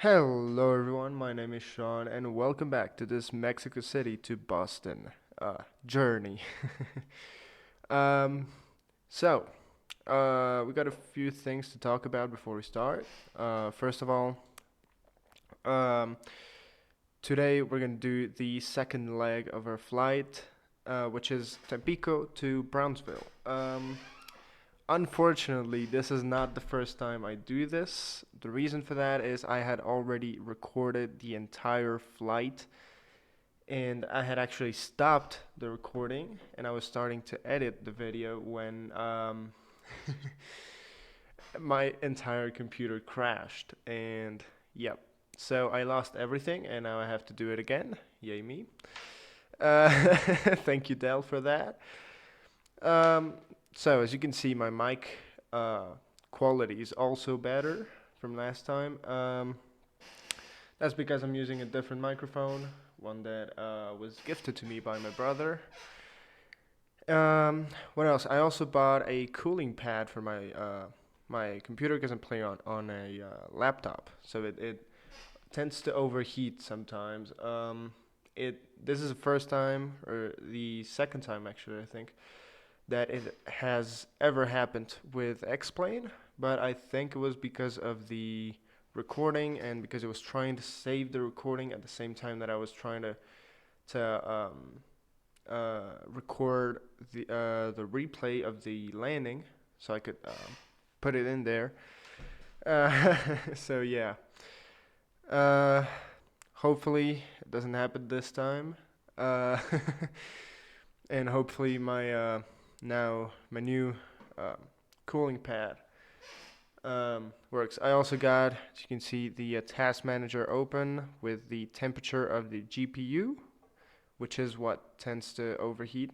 Hello everyone, my name is Sean and welcome back to this Mexico City to Boston journey. um, so, we got a few things to talk about before we start. First of all, um, today we're gonna do the second leg of our flight, which is Tampico to Brownsville. Unfortunately, this is not the first time I do this. The reason for that is I had already recorded the entire flight and I had actually stopped the recording and I was starting to edit the video when my entire computer crashed. And yep, so I lost everything and now I have to do it again. Yay me. Thank you, Dell, for that. Um, so as you can see, my mic quality is also better from last time. That's because I'm using a different microphone, one that was gifted to me by my brother. What else? I also bought a cooling pad for my computer because I'm playing on a laptop, so it tends to overheat sometimes. It This is the first time or the second time actually I think that it has ever happened with X-Plane, but I think it was because of the recording and because it was trying to save the recording at the same time that I was trying to record the replay of the landing, so I could put it in there. So yeah, uh, hopefully it doesn't happen this time, uh, and hopefully my new um, cooling pad works. I also got, as you can see, the task manager open with the temperature of the GPU, which is what tends to overheat.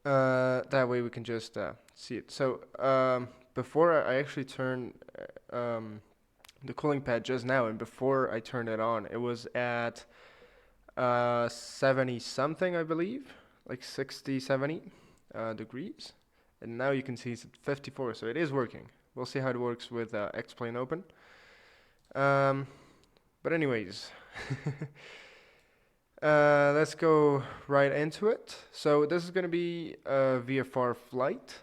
That way we can just see it. So before I actually turned the cooling pad just now, and before I turned it on, it was at 70 something, I believe, like 60, 70 degrees. And now you can see it's at 54, so it is working. We'll see how it works with X-Plane open. Um, but anyways, let's go right into it. So this is going to be a VFR flight.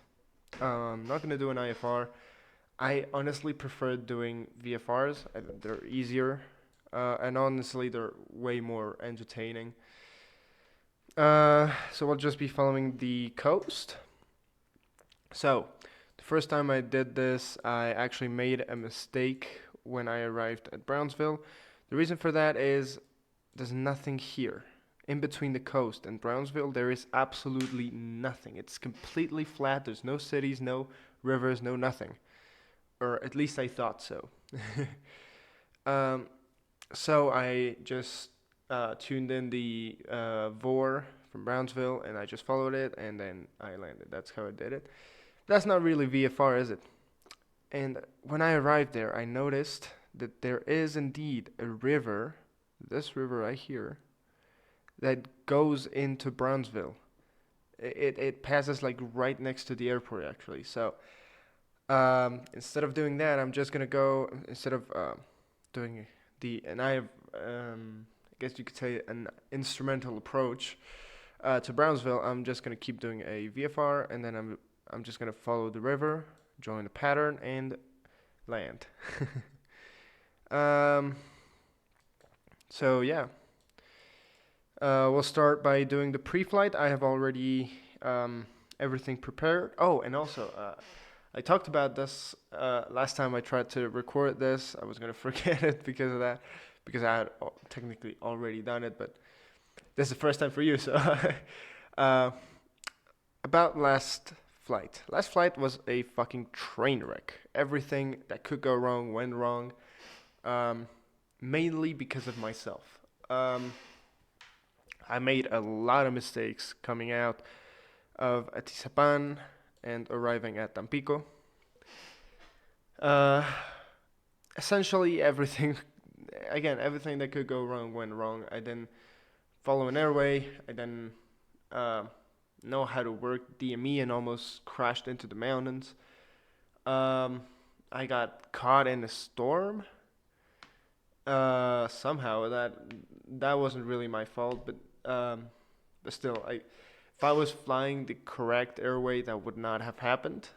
I'm not going to do an IFR. I honestly prefer doing VFRs. They're easier, and honestly, they're way more entertaining. So we'll just be following the coast. So, the first time I did this, I actually made a mistake when I arrived at Brownsville. The reason for that is there's nothing here. In between the coast and Brownsville, there is absolutely nothing. It's completely flat. There's no cities, no rivers, no nothing. Or at least I thought so. um, so I just tuned in the VOR from Brownsville and I just followed it and then I landed. That's how I did it. That's not really VFR, is it? And when I arrived there, I noticed that there is indeed a river, this river right here, that goes into Brownsville. It passes like right next to the airport actually. So instead of doing that, I'm just gonna go instead of doing and I have I guess you could say an instrumental approach to Brownsville. I'm just gonna keep doing a VFR and then I'm just gonna follow the river, join the pattern, and land. um, so yeah, we'll start by doing the pre-flight. I have already everything prepared. Oh, and also I talked about this last time I tried to record this. I was gonna forget it because of that, because I had technically already done it, but this is the first time for you. So uh, about last flight. Last flight was a fucking train wreck. Everything that could go wrong went wrong, um, mainly because of myself. I made a lot of mistakes coming out of Atizapan and arriving at Tampico. Uh, Essentially, everything that could go wrong went wrong. I didn't follow an airway. I didn't uh, know how to work DME and almost crashed into the mountains. I got caught in a storm Somehow that wasn't really my fault, but still, if I was flying the correct airway, that would not have happened.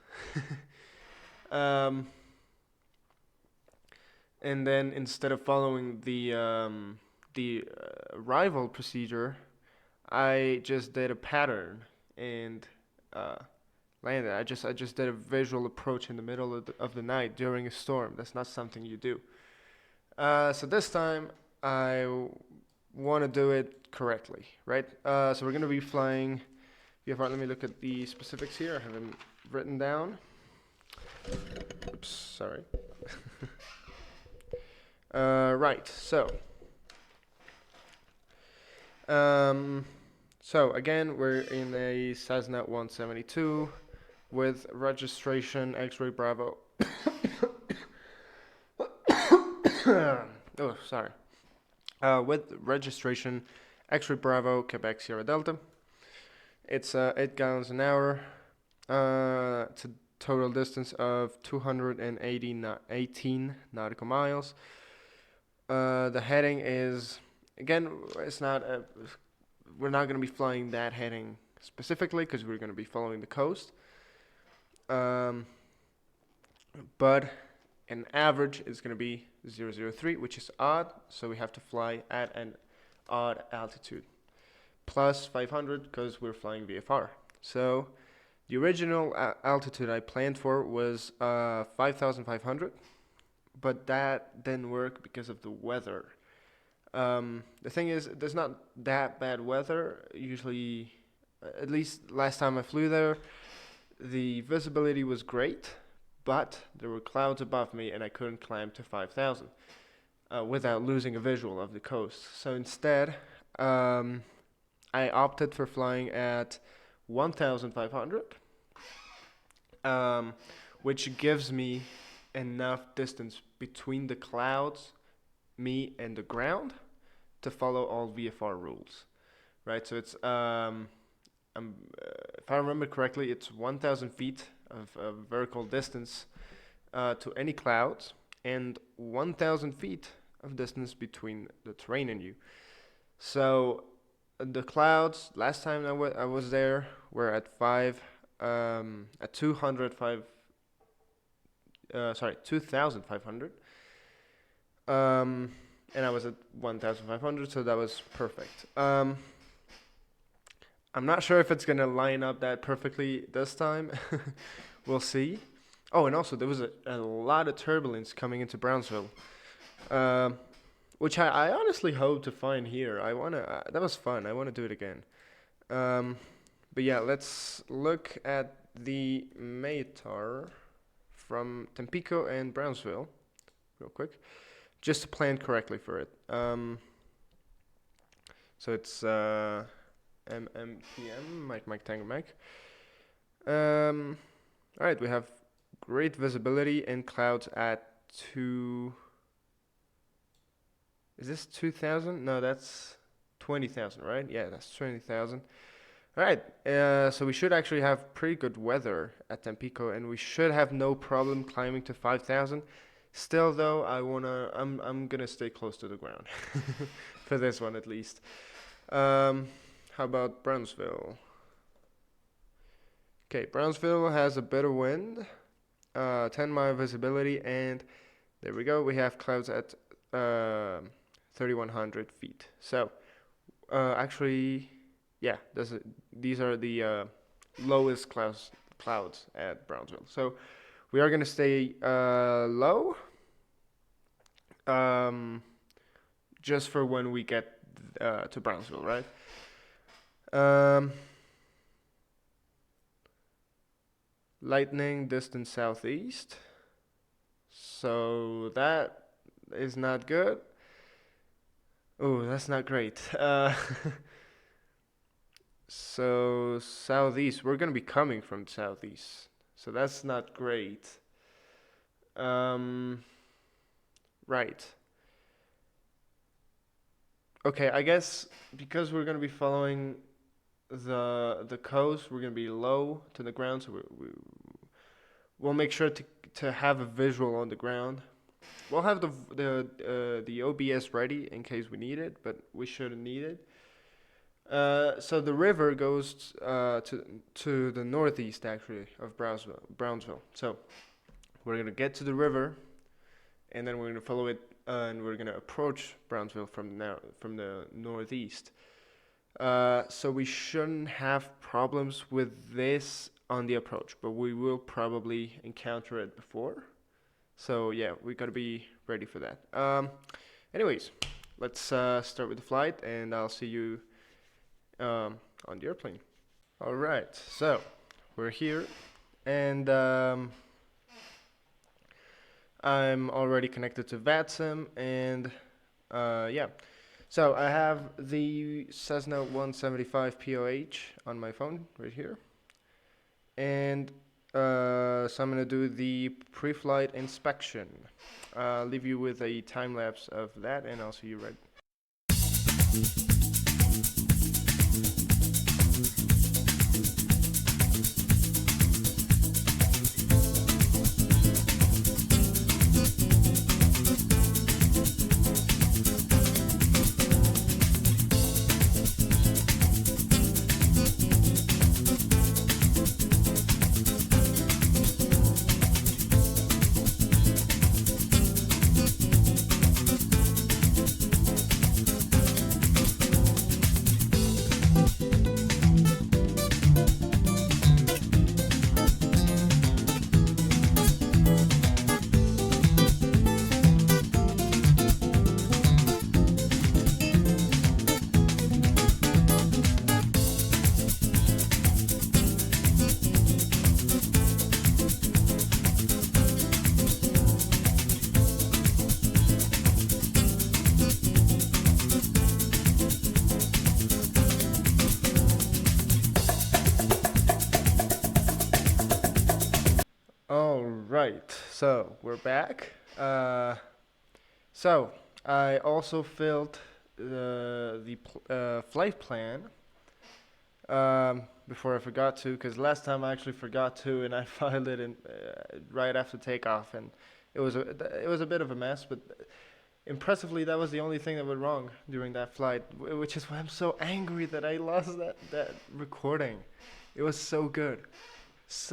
um, and then instead of following the arrival procedure, I just did a pattern and uh, landed. I just did a visual approach in the middle of the night during a storm. That's not something you do. So this time I want to do it correctly, right? So we're gonna be flying VFR. Let me look at the specifics here. I have them written down. Oops, sorry. Right. So again, we're in a Cessna 172 with registration X-Ray Bravo. Oh, sorry. With registration X-Ray Bravo Quebec Sierra Delta. It's 8 gallons an hour. It's a total distance of 218 nautical miles. The heading is, again, we're not going to be flying that heading specifically because we're going to be following the coast. But an average is going to be 003, which is odd, so we have to fly at an odd altitude. Plus 500 because we're flying VFR. So the original altitude I planned for was 5,500, but that didn't work because of the weather. The thing is, there's not that bad weather. Usually, at least last time I flew there, the visibility was great, but there were clouds above me and I couldn't climb to 5,000 without losing a visual of the coast. So instead, I opted for flying at 1,500, which gives me enough distance between the clouds, me, and the ground to follow all VFR rules, right? So it's if I remember correctly, it's 1,000 feet of vertical distance to any clouds and 1,000 feet of distance between the terrain and you. So the clouds last time I was there were at 2,500. And I was at 1,500, so that was perfect. I'm not sure if it's gonna line up that perfectly this time. We'll see. Oh, and also there was a lot of turbulence coming into Brownsville, which I honestly hope to find here. That was fun. I wanna do it again. But yeah, let's look at the METAR from Tampico and Brownsville real quick, just to plan correctly for it. So it's MMTM, Mike Tango Mike. All right, we have great visibility and clouds at is this 2,000? No, that's 20,000, right? Yeah, that's 20,000. All right, so we should actually have pretty good weather at Tampico, and we should have no problem climbing to 5,000. Still, though, I'm gonna stay close to the ground for this one at least. How about Brownsville? Okay, Brownsville has a bit of wind, 10-mile visibility, and there we go. We have clouds at 3,100 feet. So, actually, yeah, these are the lowest clouds at Brownsville. So we are gonna stay low, just for when we get to Brownsville, right? Lightning distance southeast. So that is not good. Oh, that's not great. So southeast, we're gonna be coming from southeast. So that's not great. Right. Okay, I guess because we're gonna be following the coast, we're gonna be low to the ground, so we'll make sure to have a visual on the ground. we'll have the OBS ready in case we need it, but we shouldn't need it. So the river goes to the northeast actually of Brownsville. So we're gonna get to the river, and then we're gonna follow it, and we're gonna approach Brownsville from the northeast. So we shouldn't have problems with this on the approach, but we will probably encounter it before. So yeah, we gotta be ready for that. Anyways, let's start with the flight, and I'll see you on the airplane. All right, so we're here, and I'm already connected to VATSIM, and yeah. So I have the Cessna 175 POH on my phone right here, and so I'm gonna do the pre-flight inspection. I'll leave you with a time lapse of that, and I'll see you right. All right, so we're back. So I also filled the flight plan before I forgot to, because last time I actually forgot to, and I filed it in right after takeoff, and it was a bit of a mess. But impressively, that was the only thing that went wrong during that flight, which is why I'm so angry that I lost that recording. It was so good.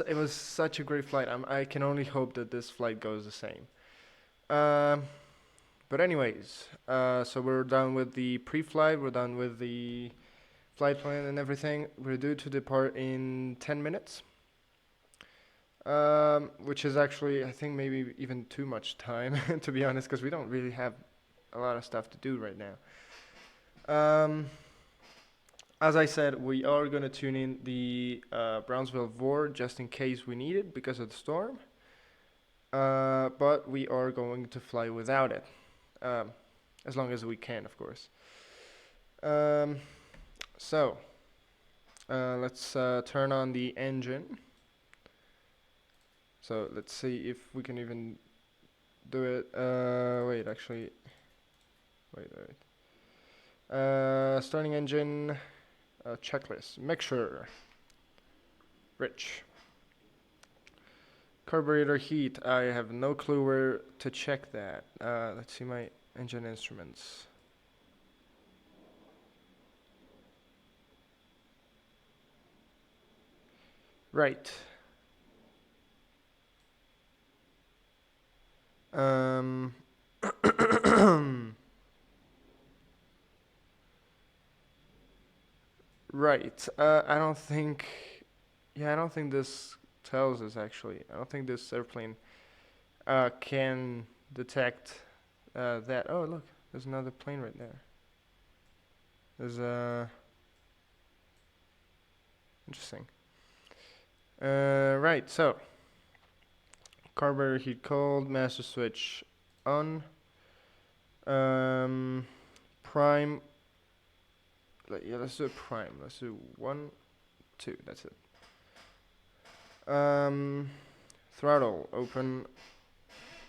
It was such a great flight. I can only hope that this flight goes the same. Um, but anyways, so we're done with the pre-flight. We're done with the flight plan and everything. We're due to depart in 10 minutes, which is actually, I think, maybe even too much time, to be honest, because we don't really have a lot of stuff to do right now. As I said, we are going to tune in the Brownsville VOR just in case we need it because of the storm. But we are going to fly without it, as long as we can, of course. So, let's turn on the engine. So let's see if we can even do it. Wait, actually, wait. Starting engine. Checklist. Mixture. Rich. Carburetor heat. I have no clue where to check that. Let's see my engine instruments. Right. Right. I don't think. Yeah, I don't think this tells us actually. I don't think this airplane can detect that. Oh, look, there's another plane right there. There's interesting. Right. So carburetor heat cold, master switch on. Prime. Yeah, let's do a prime. Let's do 1, 2. That's it. Throttle open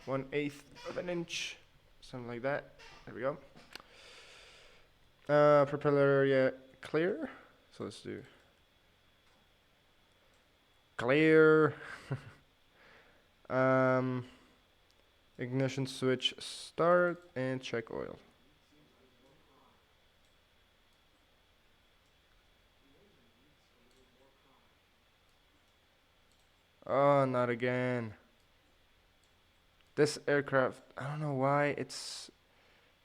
1/8 of an inch, something like that. There we go. Propeller area clear. So let's do clear. Ignition switch start and check oil. Oh, not again. This aircraft, I don't know why it's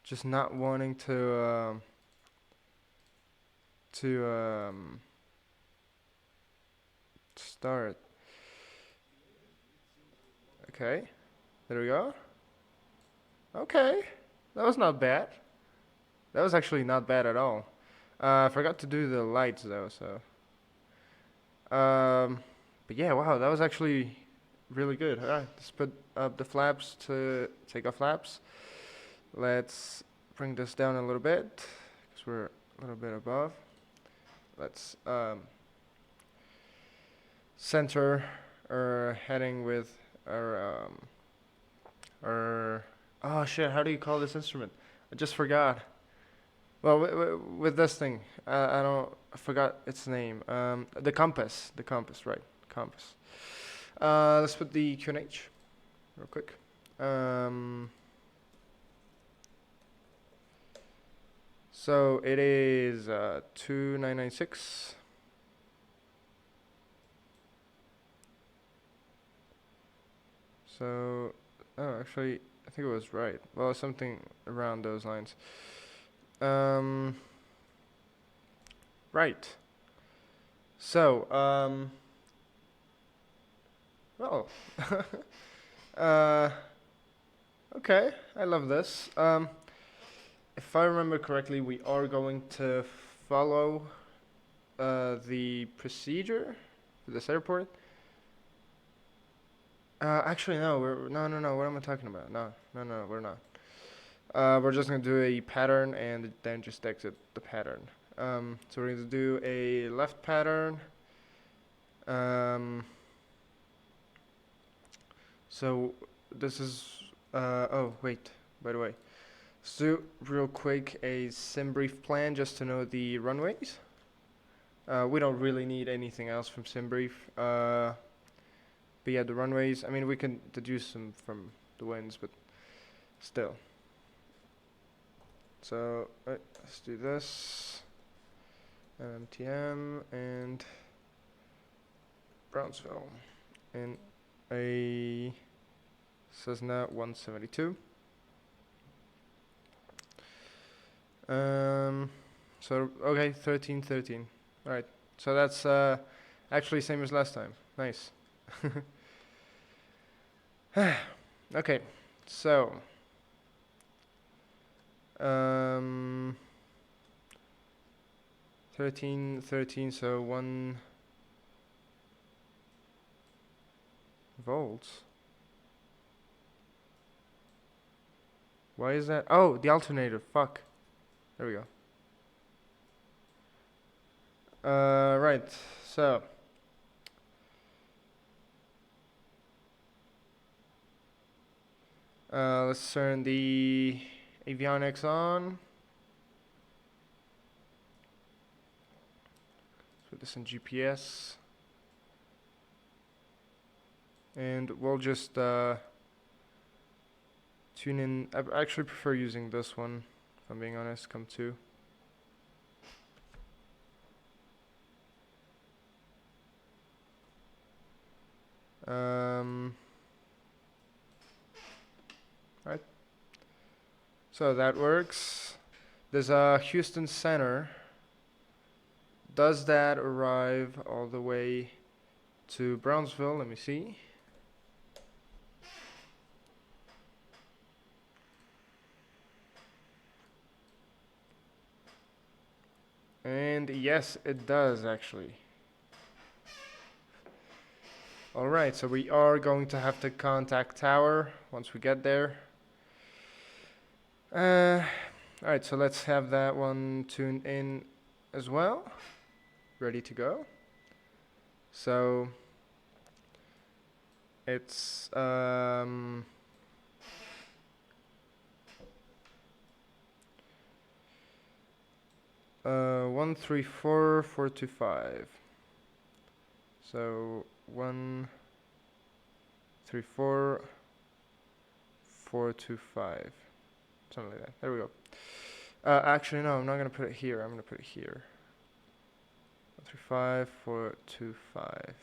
just not wanting to start. Okay, there we go. Okay, that was not bad. That was actually not bad at all. I forgot to do the lights though, so. But yeah, wow, that was actually really good. Alright, let's put up the flaps to take off flaps. Let's bring this down a little bit, because we're a little bit above. Let's center our heading with our oh shit, how do you call this instrument? I just forgot. Well, with this thing, I forgot its name. The compass, right? Compass. Let's put the QNH real quick. So it is 2996. So, oh, actually, I think it was right. Well, something around those lines. Right. So, well, okay, I love this. If I remember correctly, we are going to follow the procedure for this airport. Actually, no, no. What am I talking about? No, we're not. We're just gonna do a pattern and then just exit the pattern. So we're going to do a left pattern. So this is, oh wait, by the way. Let's do real quick a sim brief plan just to know the runways. We don't really need anything else from sim brief. But yeah, the runways, I mean, we can deduce them from the winds, but still. So, let's do this. MMTM and Brownsville in a Cessna 172. So, okay, 1313. Alright, so that's actually same as last time. Nice. Okay, so 1313, so 1 volts. Why is that? Oh, the alternator. Fuck. There we go. Right. So let's turn the avionics on. Let's put this in GPS. And we'll just tune in. I actually prefer using this one, if I'm being honest. Come to. Right. So that works. There's a Houston Center. Does that arrive all the way to Brownsville? Let me see. And yes, it does actually. Alright, so we are going to have to contact tower once we get there. Alright, so let's have that one tuned in as well. Ready to go. So it's 134425. So 1344 425. Something like that. There we go. Actually, no, I'm not going to put it here. I'm going to put it here. 435, 425.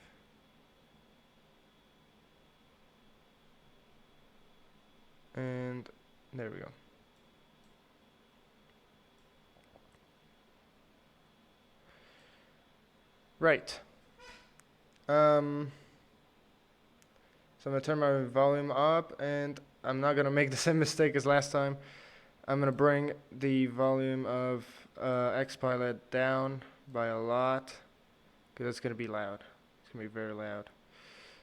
And there we go. Right. So I'm gonna turn my volume up, and I'm not gonna make the same mistake as last time. I'm gonna bring the volume of XPilot down by a lot, because it's gonna be loud. It's gonna be very loud.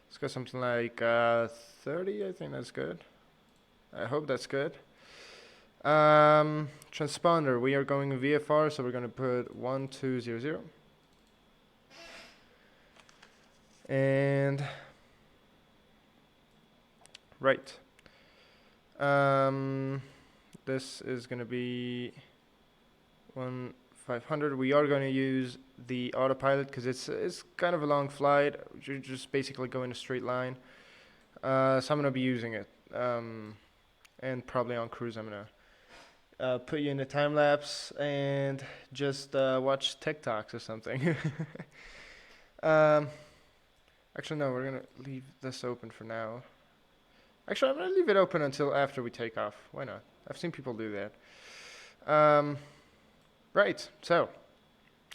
Let's go something like 30. I think that's good. I hope that's good. Transponder. We are going VFR, so we're gonna put 1200. And right. This is gonna be 1500. We are gonna use the autopilot because it's kind of a long flight. You're just basically going a straight line. So I'm gonna be using it. And probably on cruise I'm gonna put you in a time lapse and just watch TikToks or something. Actually, no, we're gonna leave this open for now. Actually, I'm gonna leave it open until after we take off. Why not? I've seen people do that. Right, so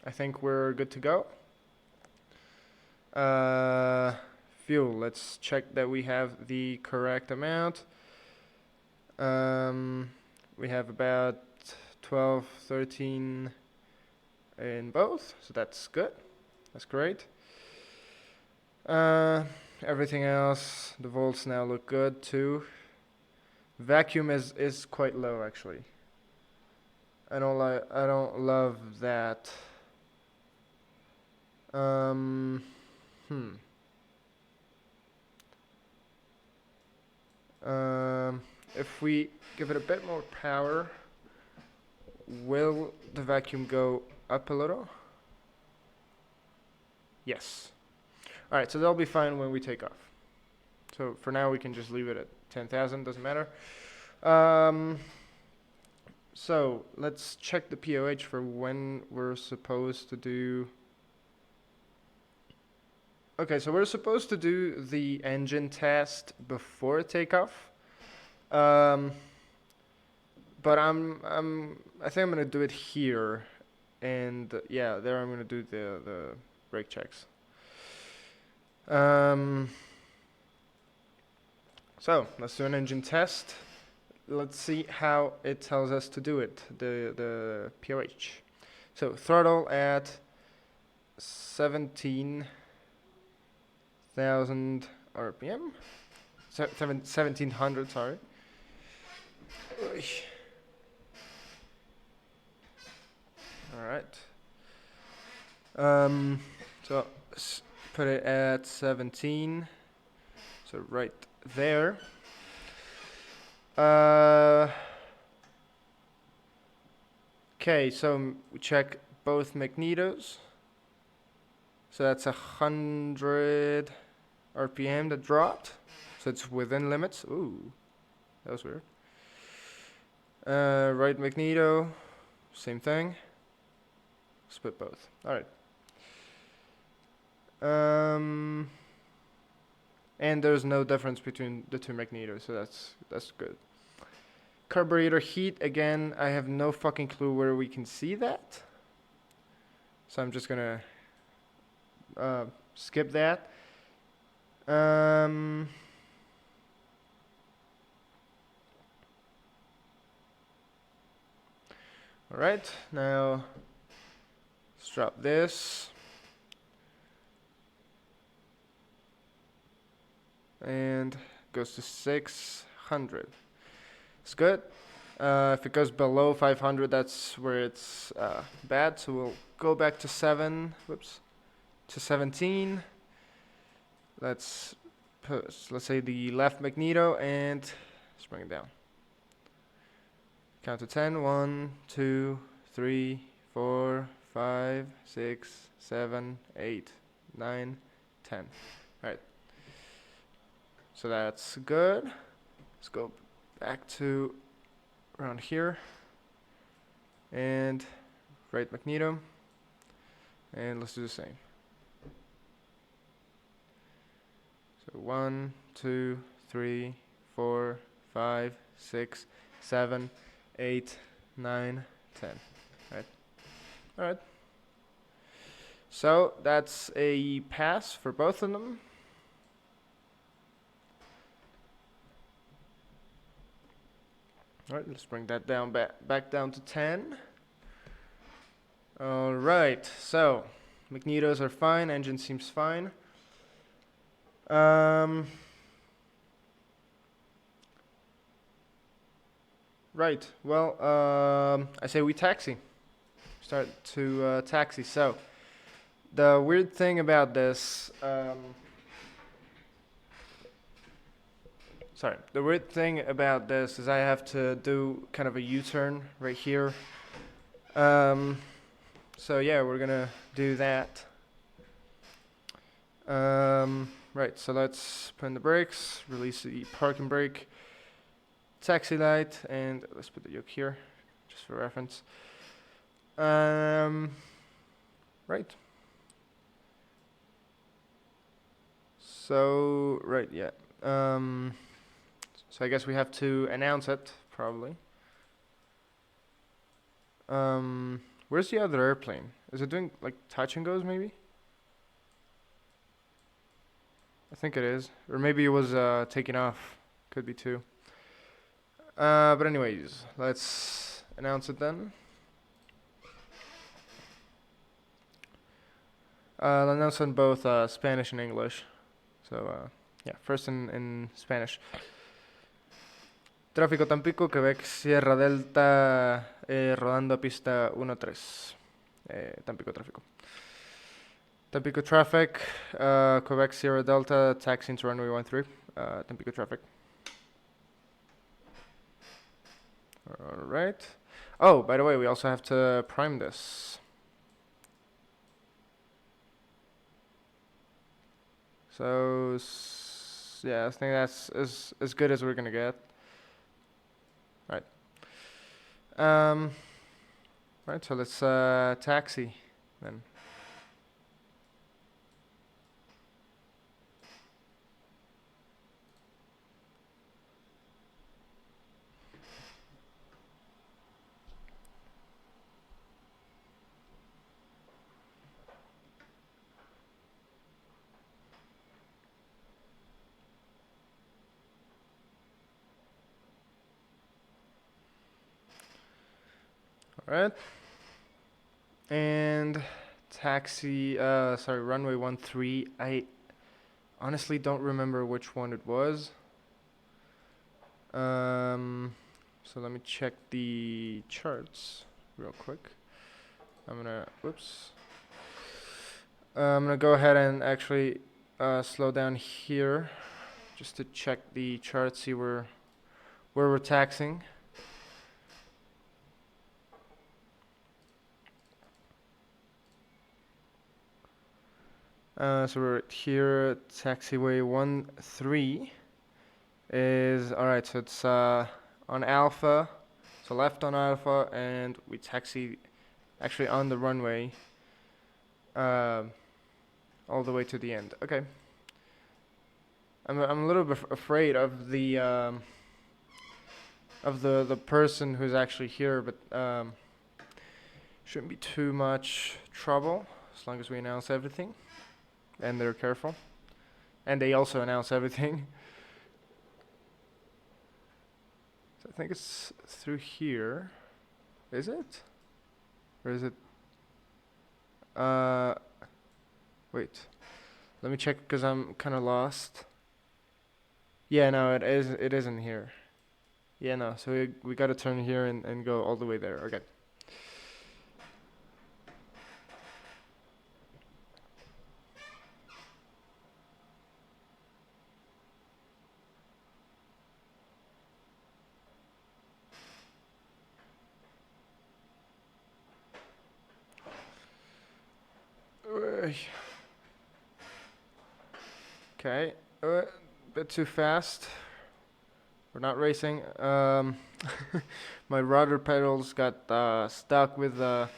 I think we're good to go. Fuel, let's check that we have the correct amount. We have about 12, 13 in both, so that's good. That's great. Everything else, the volts now look good too. Vacuum is quite low actually. I don't love that. If we give it a bit more power, will the vacuum go up a little? Yes. Alright, so that'll be fine when we take off. So for now we can just leave it at 10,000, doesn't matter. So let's check the POH for when we're supposed to do... Okay, so we're supposed to do the engine test before takeoff. But I think I'm gonna do it here, and yeah, there I'm gonna do the brake checks. So let's do an engine test. Let's see how it tells us to do it, the POH. So throttle at 17,000 RPM, 1700, sorry. All right. So put it at 17. So right there. Okay, so we check both magnetos. So that's 100 RPM that dropped. So it's within limits. Ooh, that was weird. Right magneto, same thing. Split both. All right. And there's no difference between the two magnetos, so that's good. Carburetor heat, again, I have no fucking clue where we can see that. So I'm just gonna skip that. Alright, now let's drop this. And goes to 600. It's good. If it goes below 500, that's where it's bad. So we'll go back to 17. Let's say the left magneto and let's bring it down. Count to 10. 1, 2, 3, 4, 5, 6, 7, 8, 9, 10. All right. So that's good. Let's go back to around here, and right magneto, and let's do the same. So 1, 2, 3, 4, 5, 6, 7, 8, 9, 10. Right. All right. So that's a pass for both of them. All right, let's bring that down back down to 10. All right, so magnetos are fine, engine seems fine. Right, well, I say we taxi. Start to taxi. So the weird thing about this, the weird thing about this is I have to do kind of a U-turn right here. So yeah, we're gonna do that. Right, so let's put in the brakes, release the parking brake, taxi light, and let's put the yoke here, just for reference. Right. So, right, yeah. So I guess we have to announce it, probably. Where's the other airplane? Is it doing, like, touch and goes, maybe? I think it is. Or maybe it was taking off. Could be too. But anyways, let's announce it then. I'll announce in both Spanish and English. So, yeah, first in Spanish. Tráfico Tampico, Quebec, Sierra Delta, rodando a pista 1-3. Tampico tráfico. Tampico traffic, Quebec, Sierra Delta, taxiing to runway 13. Tampico traffic. Alright. Oh, by the way, we also have to prime this. So, yeah, I think that's as good as we're gonna get. Right. Right, so let's taxi then. Alright. And taxi, runway 13. I honestly don't remember which one it was. So let me check the charts real quick. I'm gonna go ahead and actually slow down here just to check the chart, see where we're taxing. So we're here, taxiway 13 is, alright, so it's on Alpha, so left on Alpha, and we taxi actually on the runway all the way to the end. Okay. I'm a little bit afraid of the person who's actually here, but shouldn't be too much trouble as long as we announce everything and they're careful, and they also announce everything. So I think it's through here. Is it? Or is it? Wait. Let me check because I'm kind of lost. Yeah, no, it isn't here. Yeah, no. So we got to turn here and go all the way there. Okay. Okay, a bit too fast. We're not racing. My rudder pedals got stuck with a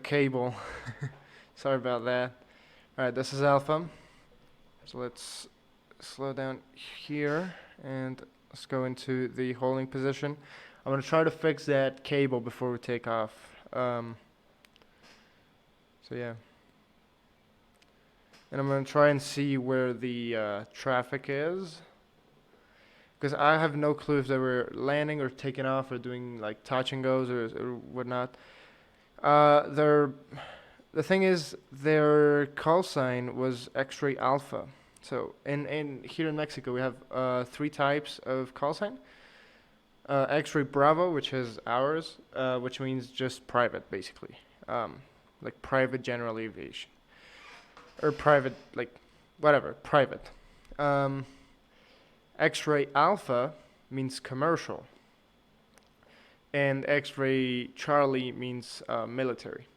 cable. Sorry about that. All right, this is alpha. So let's slow down here and let's go into the holding position. I'm gonna try to fix that cable before we take off. So yeah. And I'm gonna try and see where the traffic is, because I have no clue if they were landing or taking off or doing like touch and goes or whatnot. The thing is, their call sign was X-ray Alpha. So in here in Mexico, we have 3 types of call sign. X-ray Bravo, which is ours, which means just private, basically, like private general aviation or private, like whatever, private. X-ray Alpha means commercial, and X-ray Charlie means military.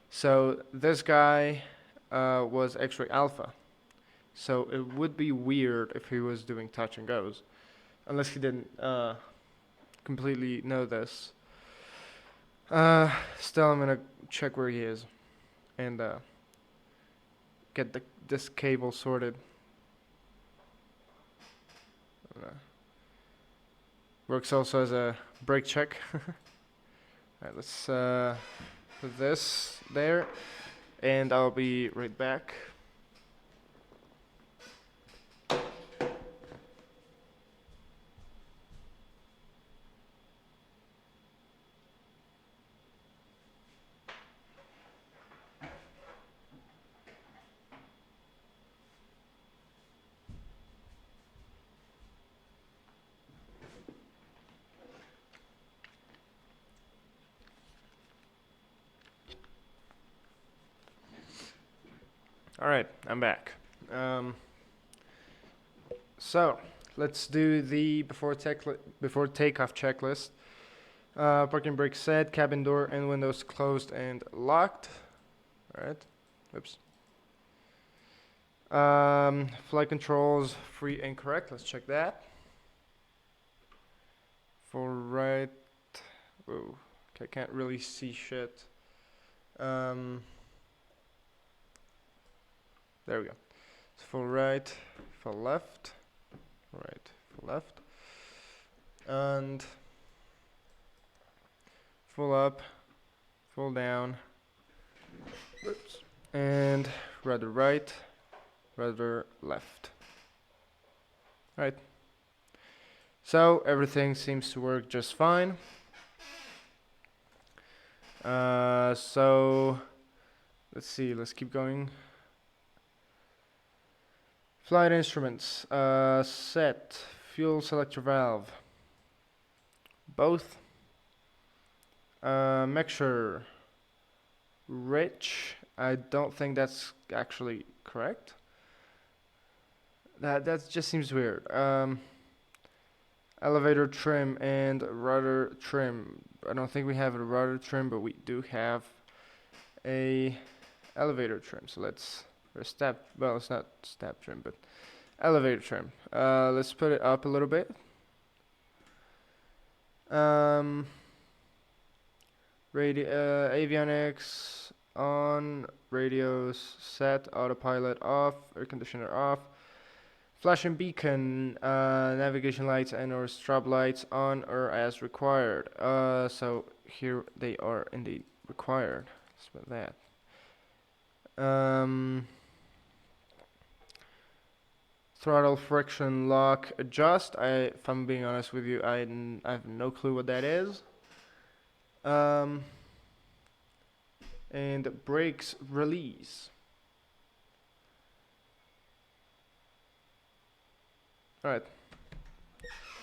So this guy was X-ray Alpha. So it would be weird if he was doing touch and goes, unless he didn't completely know this. Still, I'm gonna check where he is and get this cable sorted. Works also as a brake check. Alright, let's put this there, and I'll be right back. All right, I'm back. So let's do the before takeoff checklist. Parking brake set, cabin door and windows closed and locked. All right. Oops. Flight controls free and correct. Let's check that. Full right. Whoa. Okay, I can't really see shit. There we go. So full right, full left, right, full left, and full up, full down, oops, and rudder right, rudder left. Right. So everything seems to work just fine. So let's see, let's keep going. Flight instruments, set, fuel selector valve, both. Mixture, rich. I don't think that's actually correct. That just seems weird. Elevator trim and rudder trim. I don't think we have a rudder trim, but we do have a elevator trim. So let's. Or step, well, it's not step trim, but elevator trim. Let's put it up a little bit. Avionics on, radios set, autopilot off, air conditioner off, flashing beacon, navigation lights and or strobe lights on or as required. So here they are indeed required. Let's put that. Throttle friction lock adjust. If I'm being honest with you, I have no clue what that is. And brakes release. All right.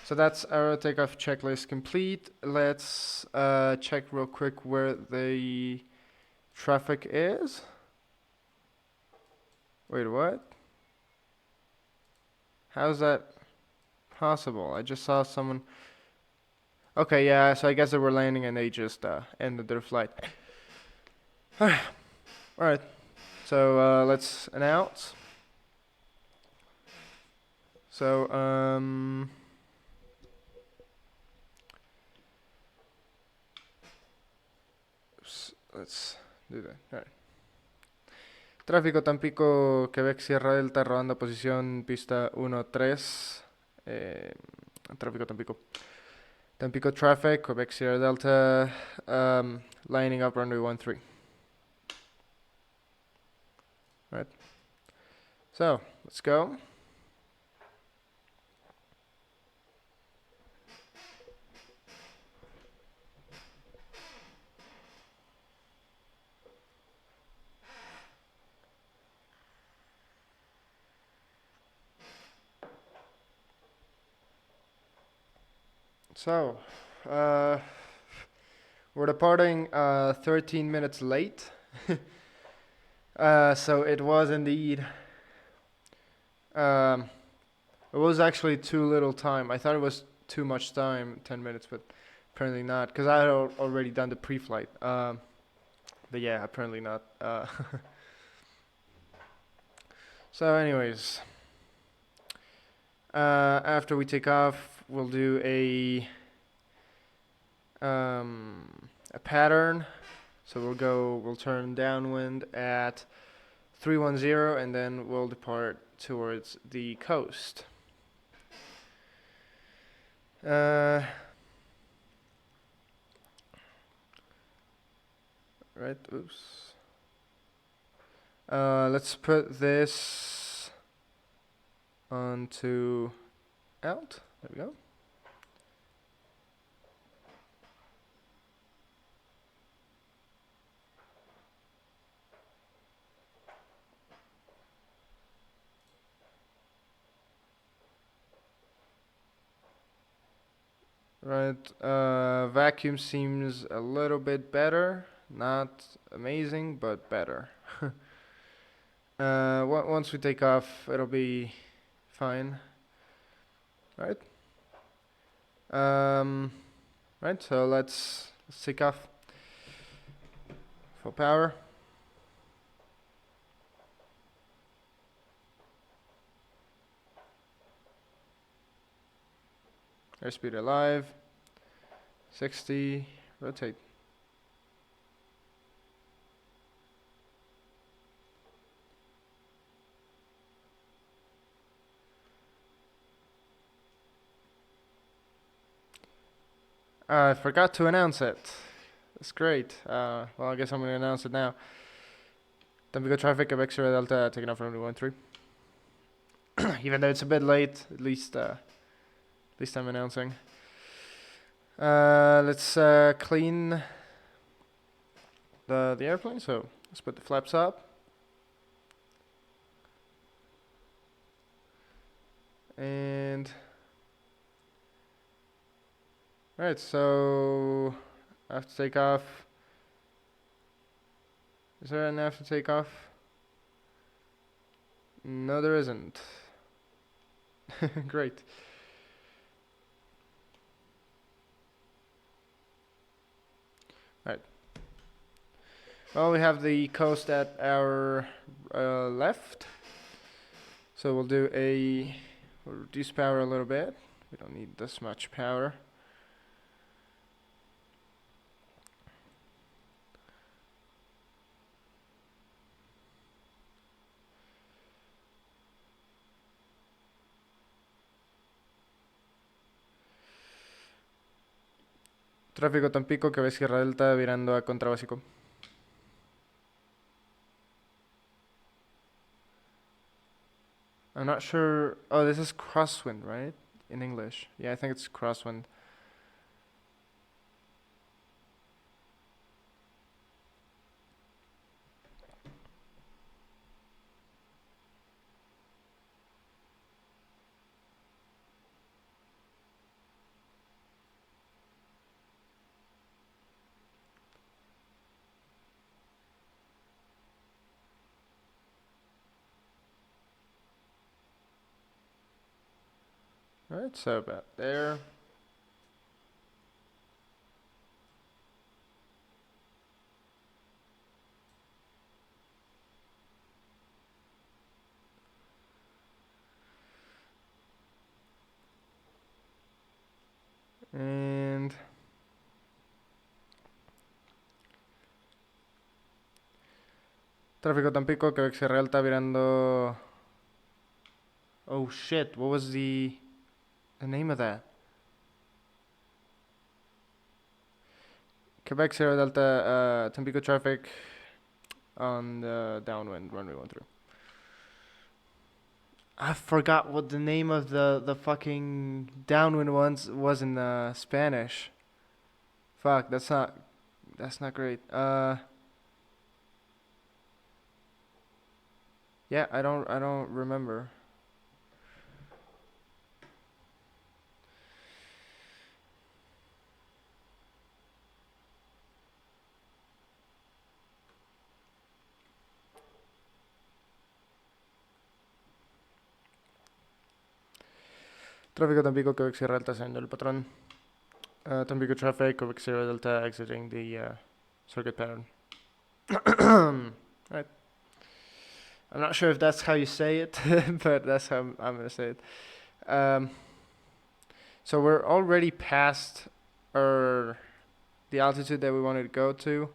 So that's our takeoff checklist complete. Let's check real quick where the traffic is. Wait, what? How's that possible? I just saw someone. Okay, yeah, so I guess they were landing and they just ended their flight. Alright, so let's announce. So, let's do that. All right. Tráfico Tampico, Quebec Sierra Delta, rodando posición pista 1-3. Tráfico Tampico. Tampico traffic, Quebec Sierra Delta, lining up runway 13. Right. So, let's go. So, we're departing 13 minutes late. So it was indeed, it was actually too little time. I thought it was too much time, 10 minutes, but apparently not, because I had already done the pre-flight. But yeah, apparently not. So anyways, after we take off, we'll do a pattern. So we'll turn downwind at 310, and then we'll depart towards the coast. Right, oops. Let's put this onto out. There we go. Right, vacuum seems a little bit better. Not amazing, but better. Once we take off, it'll be fine. Right. Right. So let's take off. Full power. Airspeed alive. 60. Rotate. I forgot to announce it. That's great. Well, I guess I'm going to announce it now. Tampico traffic, Quebec Sierra Delta, taking off from 13. Even though it's a bit late, at least I'm announcing. Let's clean the airplane. So let's put the flaps up. And alright, so after takeoff, is there an after takeoff? No, there isn't. Great. Alright. Well, we have the coast at our left. So we'll reduce power a little bit. We don't need this much power. Tráfico Tampico, que ve Sierra Delta virando a contrabásico. I'm not sure. Oh, this is crosswind, right? In English. Yeah, I think it's crosswind. Alright, so about there. And Tráfico Tampico, Quebec Sierra Alta virando... Oh shit, what was the name of that? Quebec Sierra Delta, Tampico traffic on the downwind runway 13. I forgot what the name of the fucking downwind ones was in Spanish. Fuck, that's not great. Yeah, I don't remember. Tráfico Tampico, Quebec Sierra Alta, sendo el patrón. Tampico traffic, Quebec Sierra Delta exiting the circuit pattern. Right. I'm not sure if that's how you say it, but that's how I'm gonna say it. So we're already past the altitude that we wanted to go to.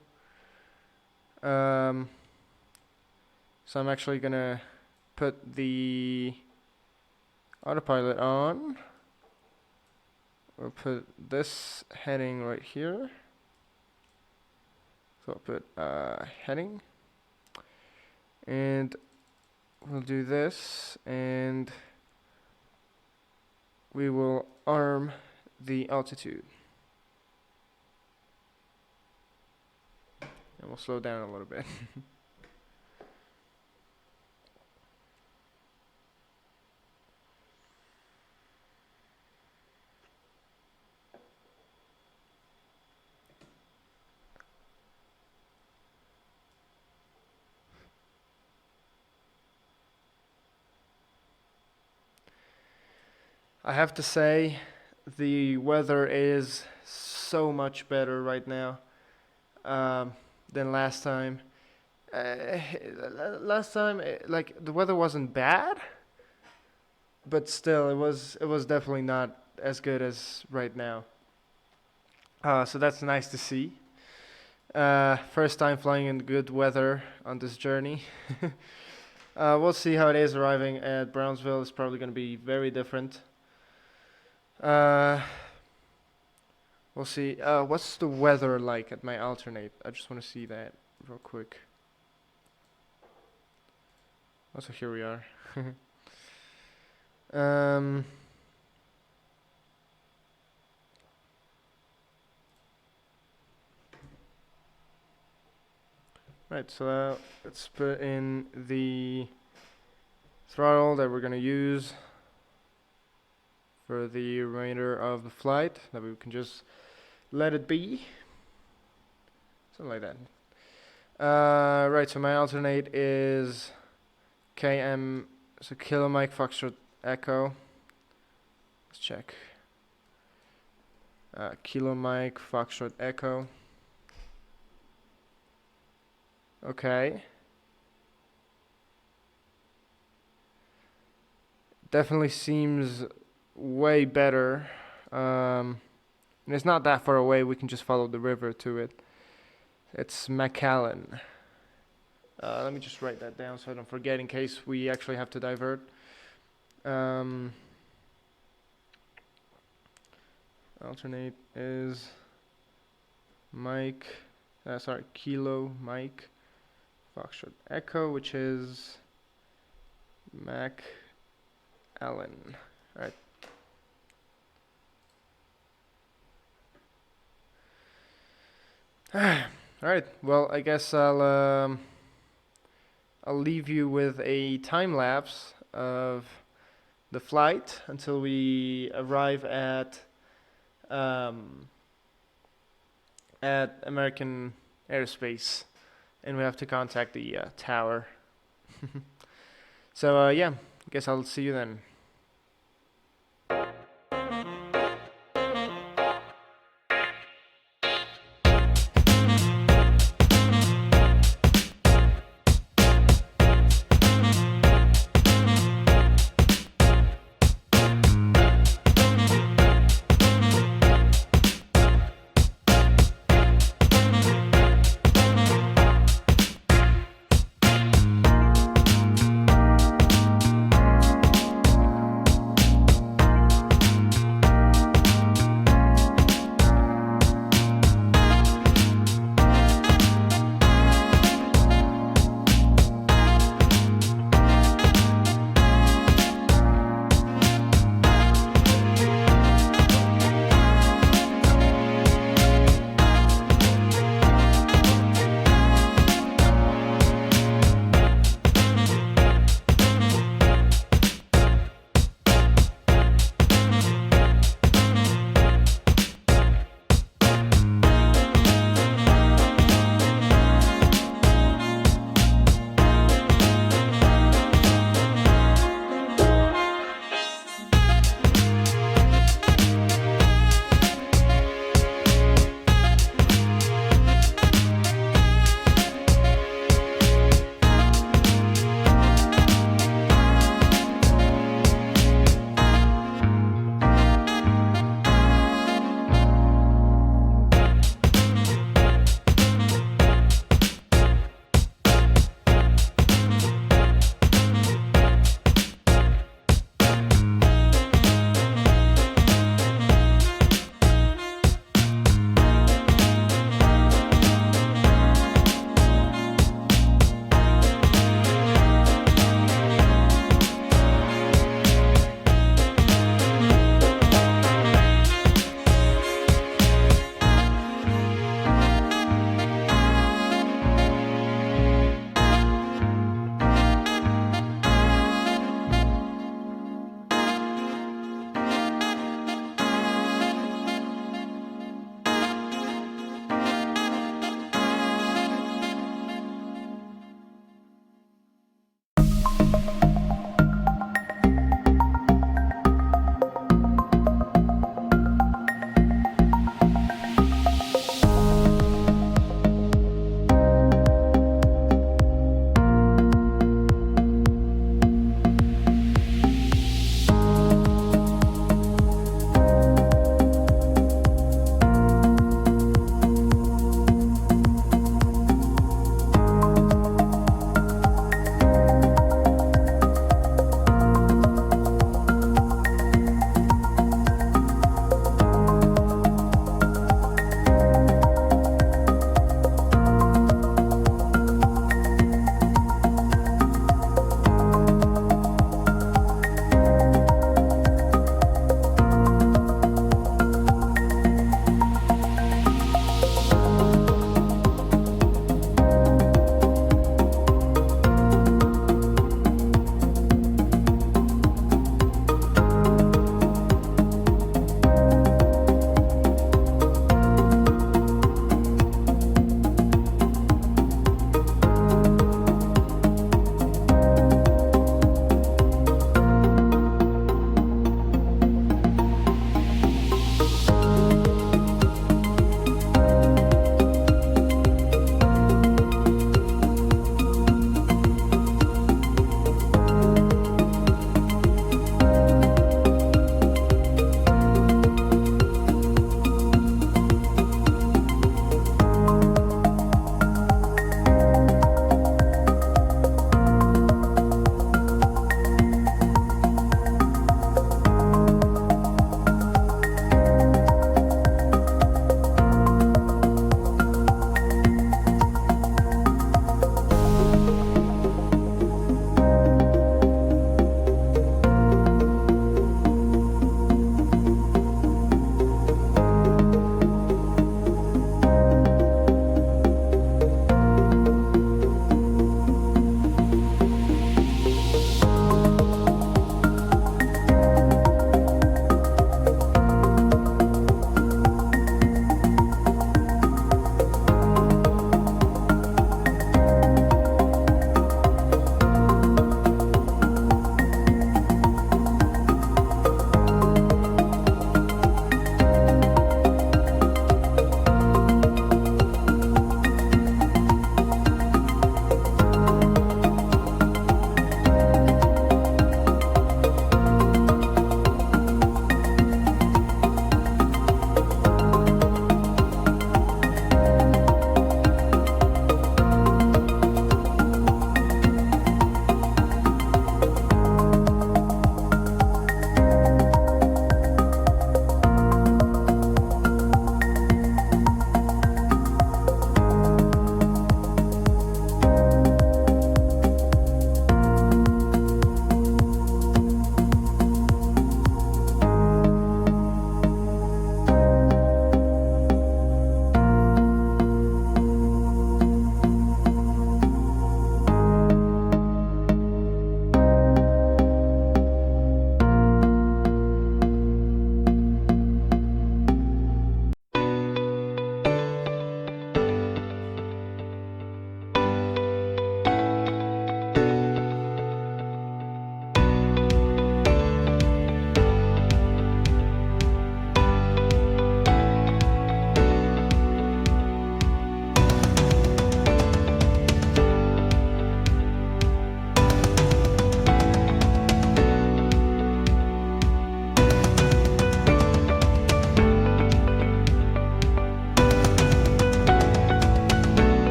So I'm actually gonna put the autopilot on. We'll put this heading right here. So I'll put heading, and we'll do this, and we will arm the altitude. And we'll slow down a little bit. I have to say, the weather is so much better right now than last time. Last time, like, the weather wasn't bad, but still, it was definitely not as good as right now. So that's nice to see. First time flying in good weather on this journey. We'll see how it is arriving at Brownsville. It's probably going to be very different. We'll see. What's the weather like at my alternate? I just want to see that real quick. Also, here we are. Right, so let's put in the throttle that we're going to use for the remainder of the flight, that we can just let it be. Something like that. Right, so my alternate is KM, so Kilo Mike Foxtrot Echo. Let's check. Kilo Mike Foxtrot Echo. Okay. Definitely seems way better. And it's not that far away. We can just follow the river to it. It's McAllen. Let me just write that down so I don't forget in case we actually have to divert. Alternate is Kilo Mike Foxtrot Echo, which is Mac Allen. Alright. Alright, well, I guess I'll leave you with a time lapse of the flight until we arrive at American airspace, and we have to contact the tower. So yeah, I guess I'll see you then.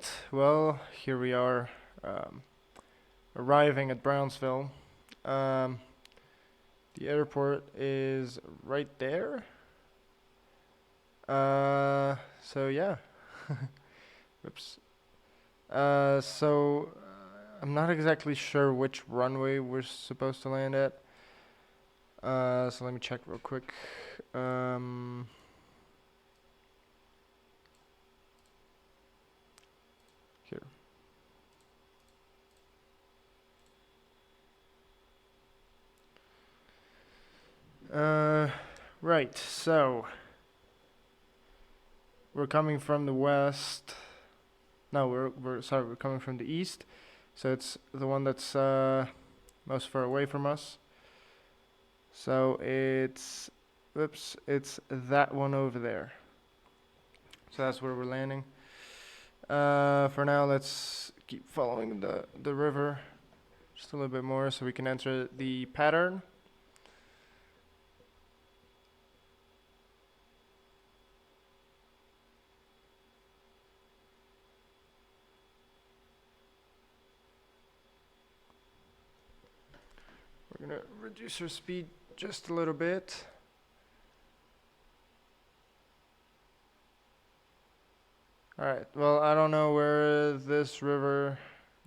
Alright, well, here we are, arriving at Brownsville. The airport is right there. So yeah. Oops. I'm not exactly sure which runway we're supposed to land at. So let me check real quick. Here. Right, so we're coming from the west. No, we're coming from the east. So it's the one that's most far away from us. So it's that one over there. So that's where we're landing. For now, let's keep following the river just a little bit more so we can enter the pattern. We're gonna reduce our speed just a little bit. Alright, well, I don't know where this river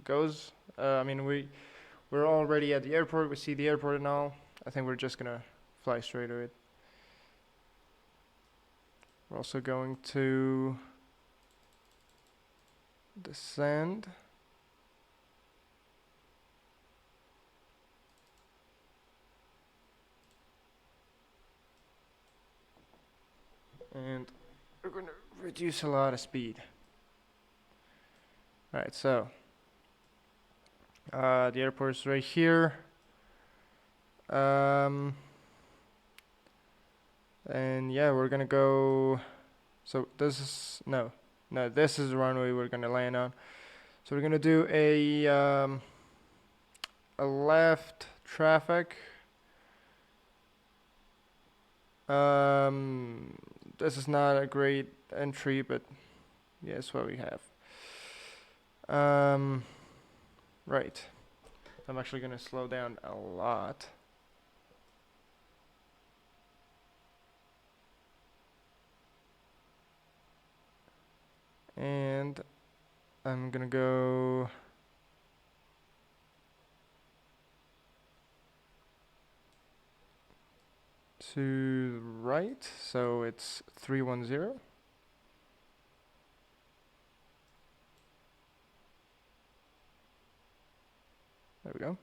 goes. I mean, we're already at the airport, we see the airport and all. I think we're just gonna fly straight to it. We're also going to descend. And we're going to reduce a lot of speed. Alright, so the airport is right here. And yeah, we're gonna go. So this is this is the runway we're gonna land on. So we're gonna do a left traffic. This is not a great entry, but yeah, it's what we have. Right. I'm actually gonna slow down a lot. And I'm gonna go to the right, so it's 310. There we go.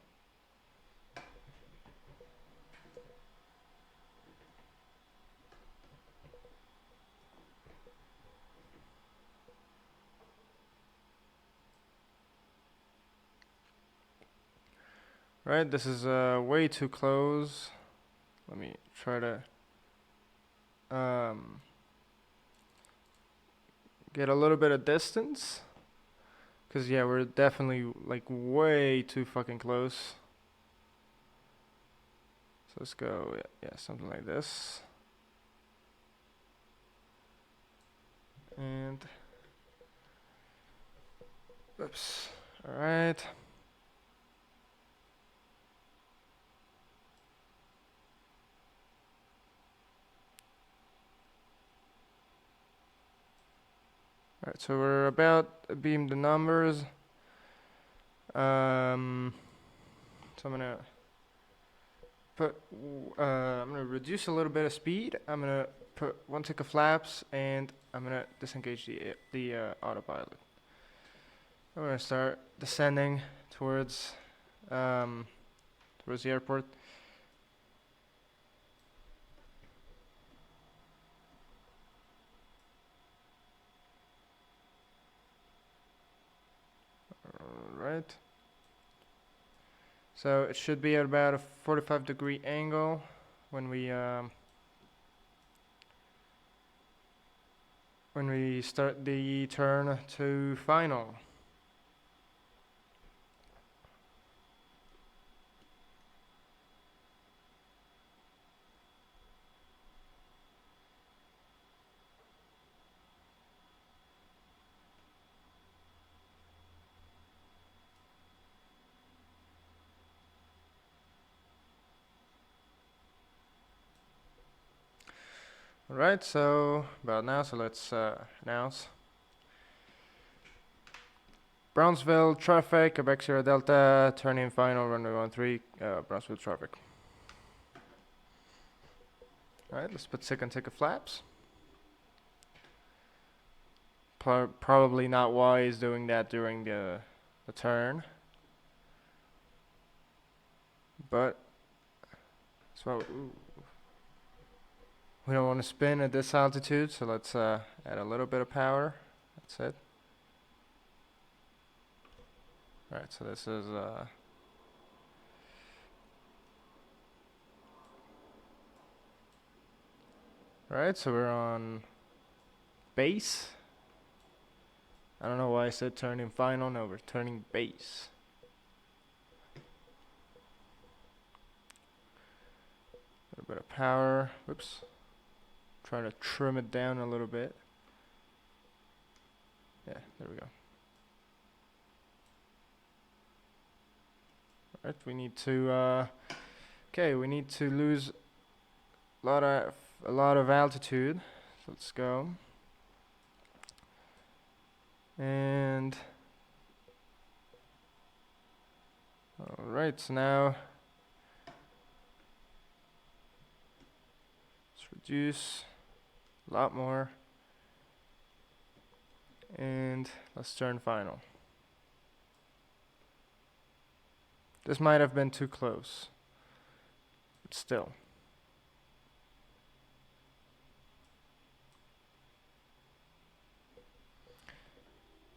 Right, this is way too close. Let me try to get a little bit of distance. Cause yeah, we're definitely like way too fucking close. So let's go, yeah, something like this. And oops, all right. Alright, so we're about to beam the numbers. So I'm gonna I'm gonna reduce a little bit of speed. I'm gonna put one tick of flaps, and I'm gonna disengage the autopilot. I'm gonna start descending towards the airport. Alright. So it should be at about a 45-degree angle when we start the turn to final. Alright, so about now, so let's announce. Brownsville traffic, Quebec Sierra Delta, turning final, runway 13, Brownsville traffic. Alright, let's put second ticket flaps. Probably not wise doing that during the turn. But, so we don't want to spin at this altitude, so let's add a little bit of power. That's it. Alright, so this is alright, so we're on base. I don't know why I said turning final, no, we're turning base. A little bit of power, whoops. Try to trim it down a little bit. Yeah, there we go. Alright, we need to okay, we need to lose a lot of altitude. So let's go. And alright, so now let's reduce a lot more. And let's turn final. This might have been too close, but still.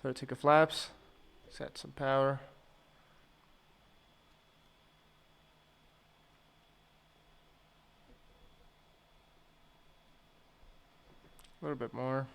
Third ticket flaps, set some power. A little bit more.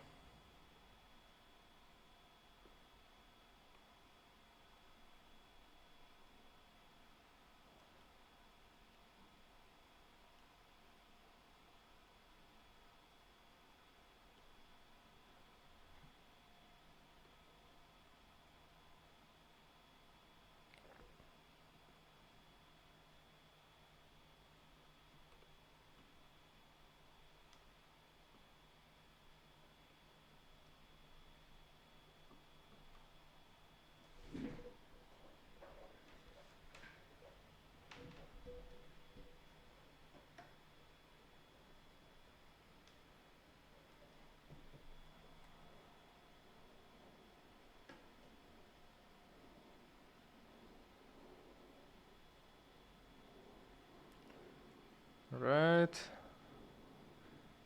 Alright.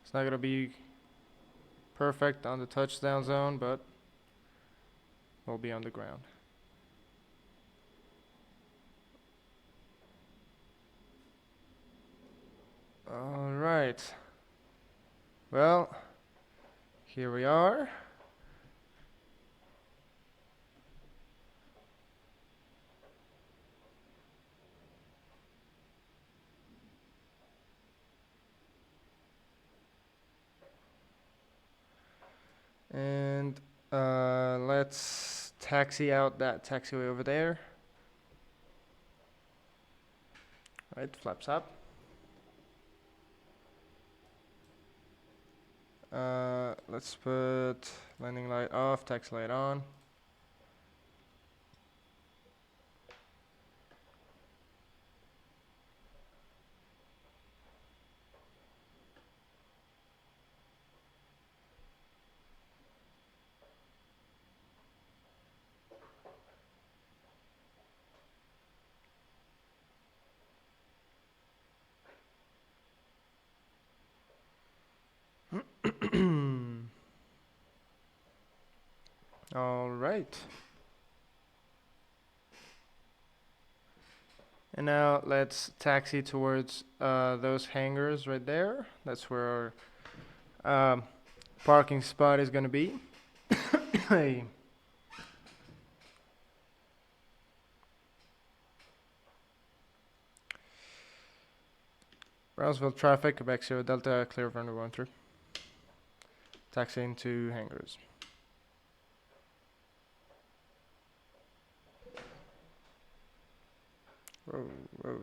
It's not gonna be perfect on the touchdown zone, but we'll be on the ground. Alright. Well, here we are. And let's taxi out that taxiway over there. Right, flaps up. Let's put landing light off, taxi light on. All right. And now let's taxi towards those hangars right there. That's where our parking spot is going to be. Hey. Brownsville traffic, Quebec Sierra Delta, clear of runway 13. Taxiing to hangars. Whoa, whoa.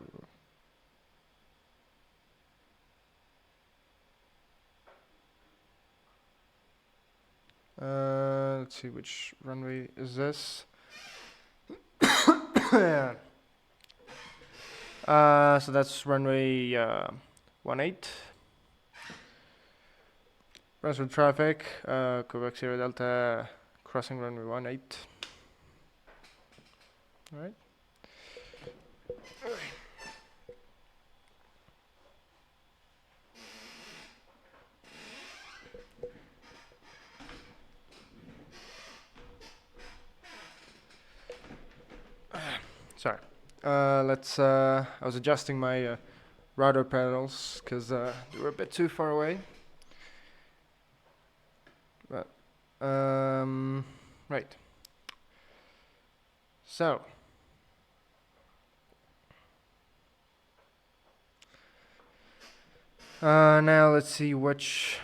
Let's see, which runway is this? So that's runway 18. Brownsville traffic, Quebec Sierra Delta, crossing runway 18. Alright. Sorry. I was adjusting my rudder pedals because they were a bit too far away. But, right. So. Now let's see which.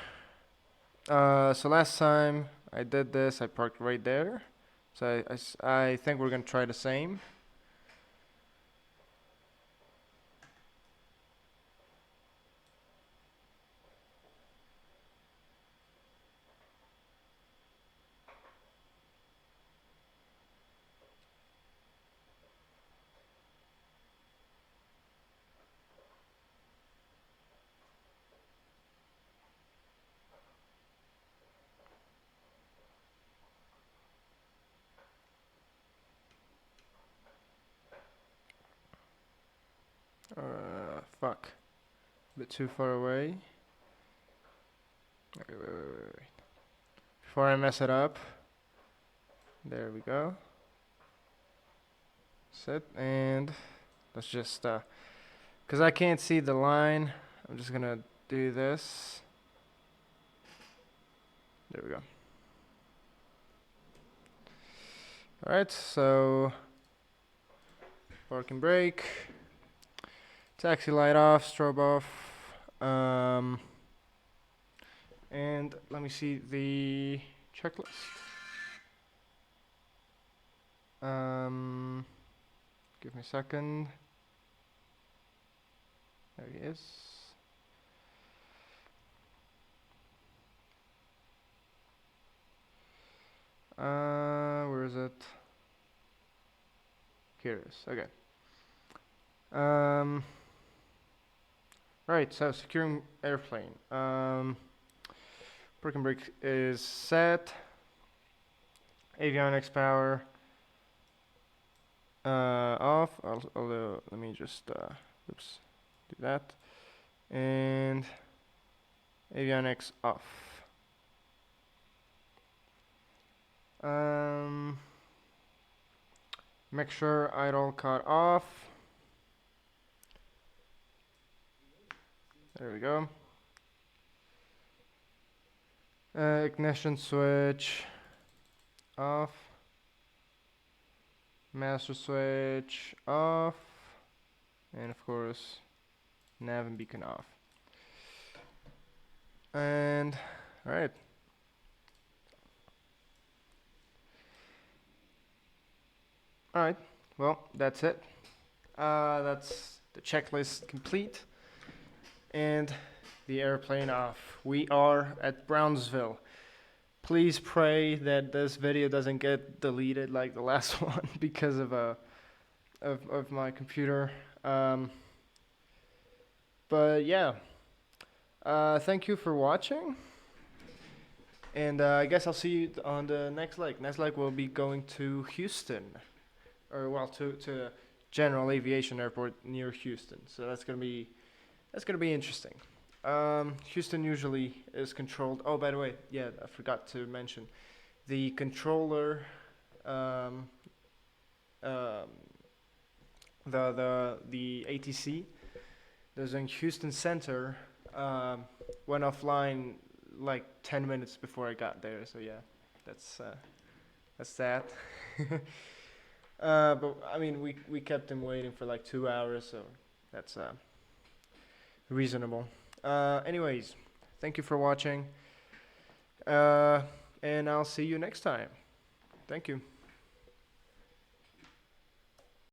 So last time I did this, I parked right there. So I think we're gonna try the same. Fuck. A bit too far away. Okay, wait. Before I mess it up. There we go. Sit, and let's just, because I can't see the line, I'm just gonna do this. There we go. Alright, so parking brake, taxi light off, strobe off, and let me see the checklist. Give me a second. There he is. Where is it? Here it is. Okay. Right. So securing airplane. Parking brake is set. Avionics power off. Although let me just oops, do that. And avionics off. Make sure idle cut off. There we go. Ignition switch off. Master switch off. And of course, nav and beacon off. And alright. Alright, well, that's it. That's the checklist complete. And the airplane off. We are at Brownsville. Please pray that this video doesn't get deleted like the last one because of my computer. But yeah, thank you for watching. And I guess I'll see you on the next leg. Next leg we'll be going to Houston. Or well, to General Aviation Airport near Houston. So that's gonna be interesting. Houston usually is controlled. Oh, by the way, yeah, I forgot to mention, the controller, the ATC, there's in Houston Center, went offline like 10 minutes before I got there. So yeah, that's that. But I mean, we kept him waiting for like 2 hours, so that's reasonable. Anyways, thank you for watching, and I'll see you next time. Thank you.